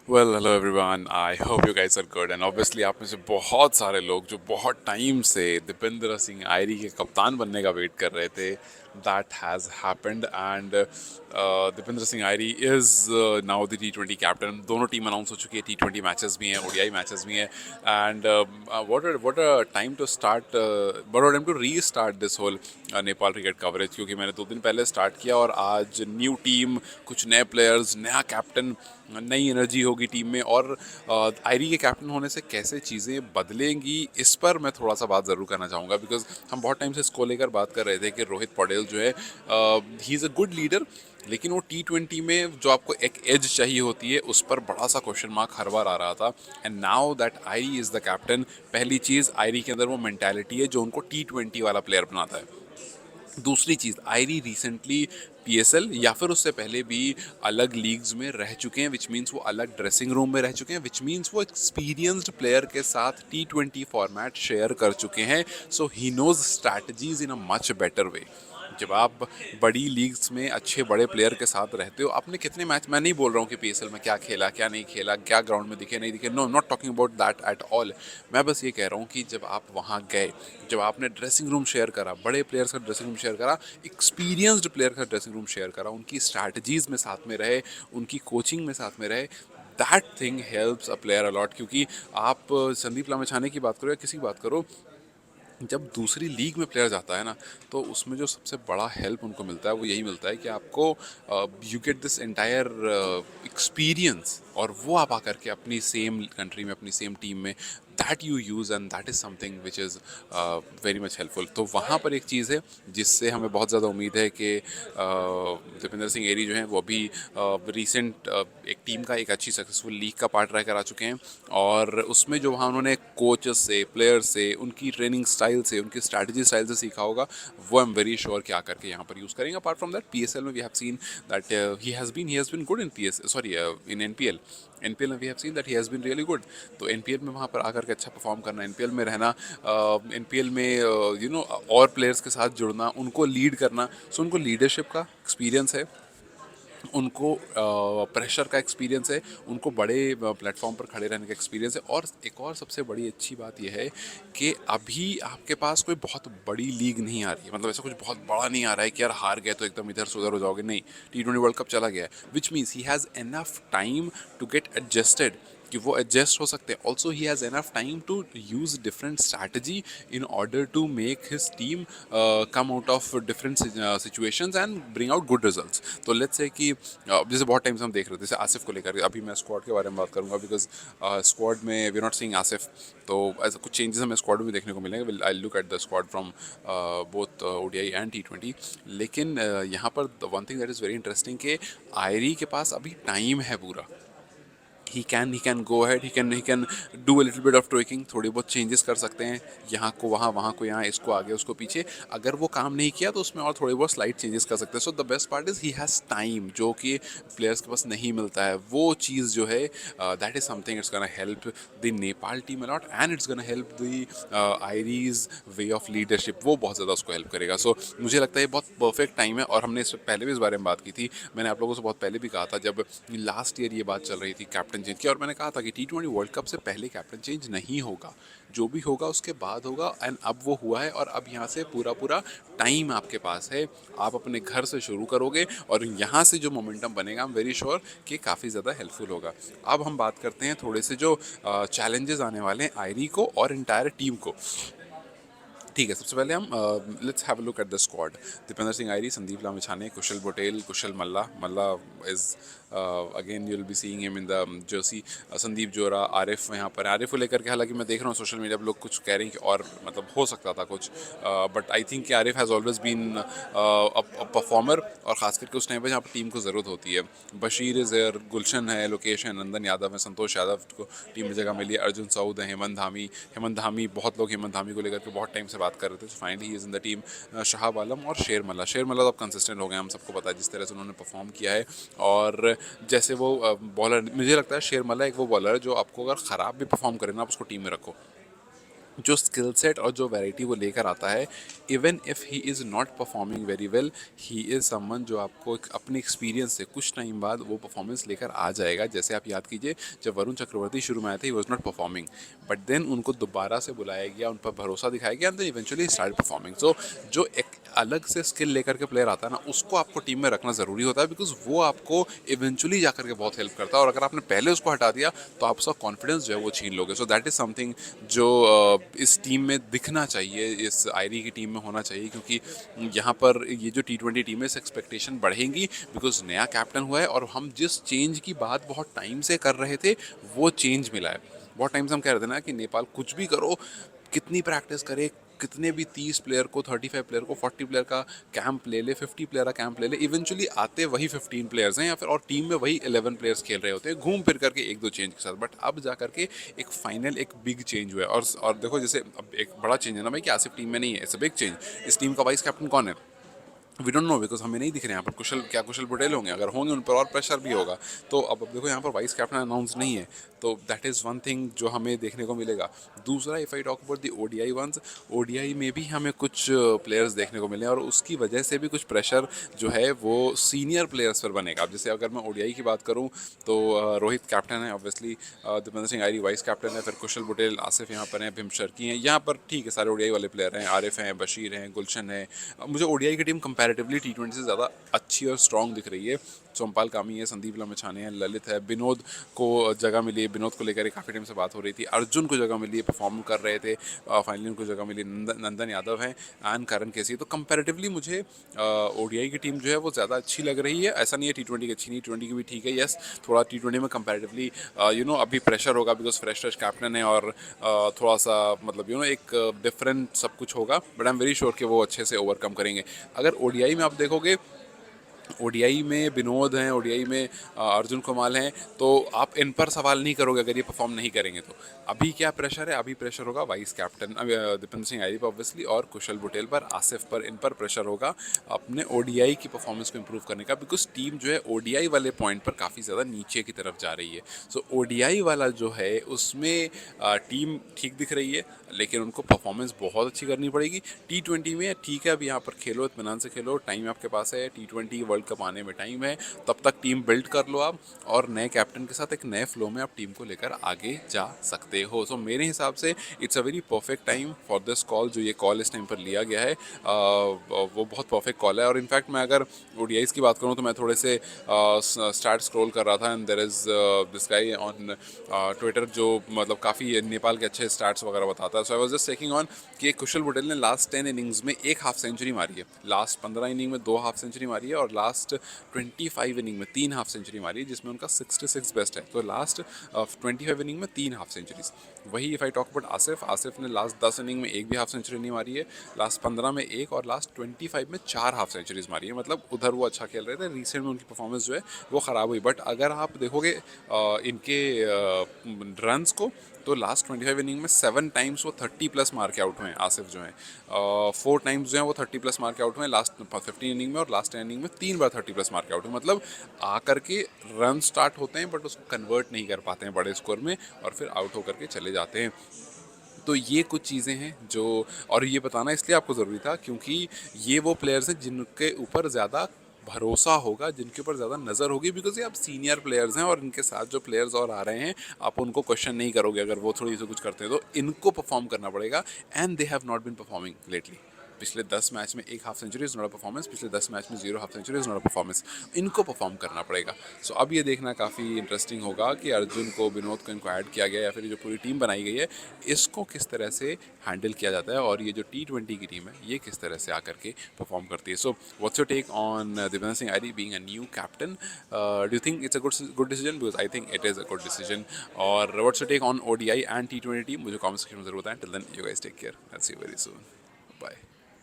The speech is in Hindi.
Well hello everyone, I hope you guys are good and obviously आप में से बहुत सारे लोग जो बहुत टाइम से दीपेंद्र सिंह आयरी के कप्तान बनने का वेट कर रहे थे, that has happened and Dipendra Singh Airee is now the T20 captain. दोनों टीम अनाउंस हो चुकी है, T20 मैचेस भी हैं, ओडीआई मैचेस भी हैं and what a time to start, what a time to restart this whole Nepal cricket coverage, क्योंकि मैंने 2 दिन पहले स्टार्ट किया और आज न्यू टीम, कुछ नए प्लेयर्स, नया कैप्टन, नई एनर्जी होगी टीम में और आयरी के कैप्टन होने से कैसे चीज़ें बदलेंगी इस पर मैं थोड़ा सा बात ज़रूर करना चाहूँगा। बिकॉज हम बहुत टाइम से इसको लेकर बात कर रहे थे कि रोहित पटेल जो है, he is a good leader, लेकिन वो T20 में जो आपको एक एज चाहिए होती है उस पर बड़ा सा क्वेश्चन मार्क हर बार आ रहा था। And now that आयरी is the captain, पहली चीज़, आयरी के अंदर वो मेंटालिटी है जो उनको T20 वाला प्लेयर बनाता है। दूसरी चीज़, आयरी रिसेंटली पीएसएल या फिर उससे पहले भी अलग लीग्स में रह चुके हैं, विच मीन्स वो अलग ड्रेसिंग रूम में रह चुके हैं, विच मीन्स वो एक्सपीरियंस्ड प्लेयर के साथ T20 फॉर्मेट शेयर कर चुके हैं। So he knows strategies in a much better way. जब आप बड़ी लीग्स में अच्छे बड़े प्लेयर के साथ रहते हो, आपने कितने मैच, मैं नहीं बोल रहा हूँ कि पीएसएल में क्या खेला क्या नहीं खेला, क्या ग्राउंड में दिखे नहीं दिखे, no, not talking about that at all. मैं बस ये कह रहा हूँ कि जब आप वहाँ गए, जब आपने ड्रेसिंग रूम शेयर करा, बड़े प्लेयर्स का ड्रेसिंग रूम शेयर करा, एक्सपीरियंस्ड प्लेयर का ड्रेसिंग रूम शेयर करा, उनकी स्ट्रैटेजीज में साथ में रहे, उनकी कोचिंग में साथ में रहे, that thing helps a player a lot. क्योंकि आप संदीप लामिछाने की बात करो या किसी की बात करो, जब दूसरी लीग में प्लेयर जाता है ना, तो उसमें जो सबसे बड़ा हेल्प उनको मिलता है वो यही मिलता है कि आपको you get this entire experience, और वो आप आकर के अपनी सेम कंट्री में, अपनी सेम टीम में, that you use and that is something which is very much helpful. तो वहाँ पर एक चीज़ है जिससे हमें बहुत ज़्यादा उम्मीद है कि दीपेंद्र सिंह एरी जो हैं वो अभी रिसेंट एक टीम का एक अच्छी सक्सेसफुल लीग का पार्ट रह कर आ चुके हैं, और उसमें जो वहाँ उन्होंने कोचेस से, प्लेयर्स से, उनकी ट्रेनिंग स्टाइल से, उनकी स्ट्रैटेजी स्टाइल से सीखा होगा, वो आई एम वेरी श्योर कि आकर के यहाँ पर यूज़ करेंगे। अपार्ट फ्रॉम दैट, पीएसएल में we have seen that he has been good in PS sorry in NPL. NPL में we have seen that he has been really good. तो एनपीएल में वहाँ पर आकर के अच्छा परफॉर्म करना, एनपीएल में रहना, एनपीएल में और प्लेयर्स के साथ जुड़ना, उनको लीड करना, सो उनको लीडरशिप का एक्सपीरियंस है, उनको प्रेशर का एक्सपीरियंस है, उनको बड़े प्लेटफॉर्म पर खड़े रहने का एक्सपीरियंस है। और एक और सबसे बड़ी अच्छी बात यह है कि अभी आपके पास कोई बहुत बड़ी लीग नहीं आ रही है, मतलब ऐसा कुछ बहुत बड़ा नहीं आ रहा है कि यार हार गए तो एकदम इधर से उधर हो जाओगे, नहीं, T20 वर्ल्ड कप चला गया है, which means he has enough time to get adjusted, कि वो एडजस्ट हो सकते हैं। Also he has enough time to use different strategy in order to make his team come out of different situations and bring out good results. तो लेट्स से कि जैसे बहुत टाइम से हम देख रहे थे, जैसे आसिफ को लेकर, अभी मैं स्क्वाड के बारे में बात करूंगा, बिकॉज स्क्वाड में वी नॉट सीइंग आसिफ, तो ऐसा कुछ चेंजेस हमें स्क्वाड में देखने को मिलेंगे। I look at the squad from both ODI and T20। लेकिन यहाँ पर one thing that is very interesting कि आयरी के पास अभी टाइम है पूरा। He can go ahead, he can do a little bit of tweaking, थोड़ी बहुत चेंजेस कर सकते हैं, यहाँ को वहाँ, वहाँ को यहाँ, इसको आगे उसको पीछे। अगर वो काम नहीं किया तो उसमें और थोड़ी बहुत स्लाइट चेंजेस कर सकते हैं। So the best part is he has time, जो कि प्लेयर्स के पास नहीं मिलता है। वो चीज़ जो है, that is something it's gonna help the Nepal team a lot, and it's gonna help the Airee's way of leadership, वो बहुत ज़्यादा उसको हेल्प करेगा। सो मुझे लगता है ये बहुत परफेक्ट टाइम है, और हमने इससे पहले भी इस बारे में बात की थी। मैंने आप लोगों से बहुत पहले भी कहा था, जब लास्ट ईयर ये बात चल रही थी कैप्टन चेंज की, और मैंने कहा था कि T20 वर्ल्ड कप से पहले कैप्टन चेंज नहीं होगा, जो भी होगा उसके बाद होगा। एंड अब वो हुआ है, और अब यहाँ से पूरा पूरा टाइम आपके पास है, आप अपने घर से शुरू करोगे, और यहाँ से जो मोमेंटम बनेगा, आई एम वेरी श्योर कि काफ़ी ज़्यादा हेल्पफुल होगा। अब हम बात करते हैं थोड़े से जो चैलेंजेस आने वाले हैं आयरी को और इंटायर टीम को। ठीक है, सबसे पहले हम let's have a look at the squad. Dipendra Singh Airee, Sandeep Lamichhane, Kushal Patel, Kushal Malla, Malla is again you will be seeing him in the jersey, Sandeep Jora, Aarif यहाँ पर। आरिफ को लेकर के हालांकि मैं देख रहा हूँ सोशल मीडिया पर लोग कुछ कह रहे हैं कि और मतलब हो सकता था कुछ, बट आई थिंक कि Aarif has always been a performer, और खास करके उस टाइम पर जहाँ पर टीम को ज़रूरत होती है। बशीर इज़ एयर, गुलशन है, लोकेश है, नंदन यादव है, संतोष यादव को टीम में जगह मिली है, अर्जुन सऊद है, हेमंत धामी, बहुत लोग हेमंत धामी को लेकर के बहुत टाइम से बात कर रहे थे, finally he is in the team. Shahab Alam और शेर मल्ला तो अब कंसिस्टेंट हो गए, हम सबको पता है जिस तरह से उन्होंने परफॉर्म किया है। और जैसे वो बॉलर, मुझे लगता है शेर मल्ला एक वो बॉलर है जो आपको अगर ख़राब भी परफॉर्म करे ना, आप उसको टीम में रखो, जो स्किल सेट और जो वैरायटी वो लेकर आता है, even if he is not performing very well, he is someone जो आपको अपने एक्सपीरियंस से कुछ टाइम बाद वो परफॉर्मेंस लेकर आ जाएगा। जैसे आप याद कीजिए, जब वरुण चक्रवर्ती शुरू में आए थे, he was not performing, but then उनको दोबारा से बुलाया गया, उन पर भरोसा दिखाया गया, and then eventually start performing. So जो एक अलग से स्किल लेकर के प्लेयर आता है ना, उसको आपको टीम में रखना ज़रूरी होता है, बिकॉज वो आपको इवेंचुअली जाकर के बहुत हेल्प करता है, और अगर आपने पहले उसको हटा दिया तो आप उसका कॉन्फिडेंस जो है वो छीन लोगे। सो दैट इज़ समथिंग जो इस टीम में दिखना चाहिए, इस आयरी की टीम में होना चाहिए, क्योंकि यहाँ पर ये जो T20 टीम है, इस एक्सपेक्टेशन बढ़ेंगी, बिकॉज नया कैप्टन हुआ है, और हम जिस चेंज की बात बहुत टाइम से कर रहे थे वो चेंज मिला है। बहुत टाइम से हम कह रहे थे ना कि नेपाल कुछ भी करो, कितनी प्रैक्टिस करे, कितने भी 30 प्लेयर को, 35 प्लेयर को, 40 प्लेयर का कैंप ले ले, 50 प्लेयर का कैंप ले ले, इवेंचुअली आते वही 15 प्लेयर्स हैं, या फिर और टीम में वही 11 प्लेयर्स खेल रहे होते हैं, घूम फिर करके एक दो चेंज के साथ। बट अब जा करके एक फाइनल एक बिग चेंज हुआ है, और देखो जैसे अब एक बड़ा चेंज है ना भाई, कि आसिफ टीम में नहीं है, इट्स अ बिग चेंज। इस टीम का वाइस कैप्टन कौन है? वी डोंट नो, बिकॉज हमें नहीं दिख रहे यहाँ पर। कुशल पटेल होंगे, अगर होंगे उन पर और प्रेशर भी होगा। तो अब देखो यहाँ पर वाइस कैप्टन अनाउंस नहीं है, तो दैट इज़ वन थिंग जो हमें देखने को मिलेगा। दूसरा, if I talk about the ODI ones, ODI में भी हमें कुछ प्लेयर्स देखने को मिले, और उसकी वजह से भी कुछ प्रेशर जो है वो सीनियर प्लेयर्स पर बनेगा। अब जैसे अगर मैं ओडीआई की बात करूँ, तो रोहित कैप्टन है obviously, Dipendra Singh आयरी vice captain है, फिर कुशल पटेल, आसिफ यहाँ पर हैं, भीम शर्की हैं यहाँ पर, ठीक है, सारे ओडीआई वाले प्लेयर हैं, आरिफ हैं, बशीर हैं, गुलशन है। मुझे ओडीआई की टीम कंपैरेटिवली T20 से ज़्यादा अच्छी और स्ट्रॉन्ग दिख रही है। सोमपाल कामी है, संदीप लमछाने हैं, ललित है, विनोद को जगह मिली है, विनोद को लेकर काफ़ी टाइम से बात हो रही थी, अर्जुन को जगह मिली है, परफॉर्म कर रहे थे, फाइनली उनको जगह मिली, नंदन यादव हैं, एंड करण केसी। तो कंपैरेटिवली मुझे ओडीआई की टीम जो है वो ज़्यादा अच्छी लग रही है। ऐसा नहीं है T20 की अच्छी नहीं, T20 की भी ठीक है, यस। थोड़ा T20 में कंपैरेटिवली अभी प्रेशर होगा, बिकॉज फ्रेश कैप्टन है, और थोड़ा सा मतलब एक डिफरेंट सब कुछ होगा, but I am very sure कि वो अच्छे से ओवरकम करेंगे। अगर ओडीआई में आप देखोगे, ओडीआई में विनोद हैं, ओडीआई में अर्जुन कुमाल हैं, तो आप इन पर सवाल नहीं करोगे अगर ये परफॉर्म नहीं करेंगे तो। अभी क्या प्रेशर है? अभी प्रेशर होगा वाइस कैप्टन दीपेंद्र सिंह आयरी पर ऑब्वियसली, और कुशल बुटेल पर, आसिफ पर, इन पर प्रेशर होगा अपने ओडीआई की परफॉर्मेंस को इंप्रूव करने का, बिकॉज टीम जो है ओडीआई वाले पॉइंट पर काफ़ी ज़्यादा नीचे की तरफ जा रही है। सो ओडीआई वाला जो है उसमें टीम ठीक दिख रही है, लेकिन उनको परफॉर्मेंस बहुत अच्छी करनी पड़ेगी। T20 में ठीक है, अभी यहाँ पर खेलो, इत्मीनान से खेलो, टाइम आपके पास है, T20 वर्ल्ड कप आने में टाइम है, तब तक टीम बिल्ड कर लो आप, और नए कैप्टन के साथ एक नए फ्लो में आप टीम को लेकर आगे जा सकते हो। सो मेरे हिसाब से it's a very perfect time for this call, जो ये कॉल इस टाइम पर लिया गया है, वो बहुत परफेक्ट कॉल है। और इनफैक्ट मैं अगर ओडीआईज़ की बात करूँ, तो मैं थोड़े से स्टार्ट स्क्रॉल कर रहा था, and there is this guy on Twitter जो मतलब काफ़ी नेपाल के अच्छे स्टार्ट्स वगैरह बताता है। So I was just checking on कि कुशल पटेल ने लास्ट 10 इनिंग्स में एक हाफ सेंचुरी मारी है, लास्ट 15 इनिंग में 2 हाफ सेंचुरी मारी है, और लास्ट 25 इनिंग में 3 हाफ सेंचुरी मारी है, जिसमें उनका 66 बेस्ट है। तो लास्ट 25 इनिंग में 3 हाफ सेंचुरीज। वही if I talk about Asif, Asif ने लास्ट 10 इनिंग में एक भी हाफ सेंचुरी नहीं मारी है, लास्ट 15 में एक, और लास्ट 25 में 4 हाफ सेंचुरीज मारी है। मतलब उधर वो अच्छा खेल रहे थे, रिसेंट में उनकी परफॉर्मेंस जो है वो ख़राब हुई। बट अगर आप देखोगे इनके रन्स को, तो लास्ट 25 इनिंग में 7 टाइम्स वो 30 प्लस मार के आउट हुए हैं आसिफ जो हैं, 4 टाइम्स जो हैं वो 30 प्लस मार के आउट हुए हैं लास्ट 15 इनिंग में, और लास्ट 10 इनिंग में 3 बार 30 प्लस मार के आउट हुए। मतलब आकर के रन स्टार्ट होते हैं, बट उसको कन्वर्ट नहीं कर पाते हैं बड़े स्कोर में, और फिर आउट होकर के चले जाते हैं। तो ये कुछ चीज़ें हैं जो, और ये बताना इसलिए आपको ज़रूरी था क्योंकि ये वो प्लेयर्स हैं जिनके ऊपर ज़्यादा भरोसा होगा, जिनके ऊपर ज़्यादा नज़र होगी, बिकॉज ये आप सीनियर प्लेयर्स हैं, और इनके साथ जो प्लेयर्स और आ रहे हैं, आप उनको क्वेश्चन नहीं करोगे अगर वो थोड़ी सी कुछ करते हैं, तो इनको परफॉर्म करना पड़ेगा, and they have not been performing lately. पिछले 10 मैच में एक half century is not a performance, पिछले 10 मैच में 0 half century is not a performance. इनको परफॉर्म करना पड़ेगा। सो अब ये देखना काफ़ी इंटरेस्टिंग होगा कि अर्जुन को, विनोद को इनको ऐड किया गया, या फिर जो पूरी टीम बनाई गई है, इसको किस तरह से हैंडल किया जाता है, और ये जो T20 की टीम है ये किस तरह से आकर के परफॉर्म करती है। So what's your take on Dipendra Singh Airee being a new captain? Do you think it's a good decision? Because I think it is a good decision. और what's your take on ODI and T20 team? मुझे कॉमेंट सेक्शन में जरूर बताएं। Till then you guys take care, let's see you very soon, bye.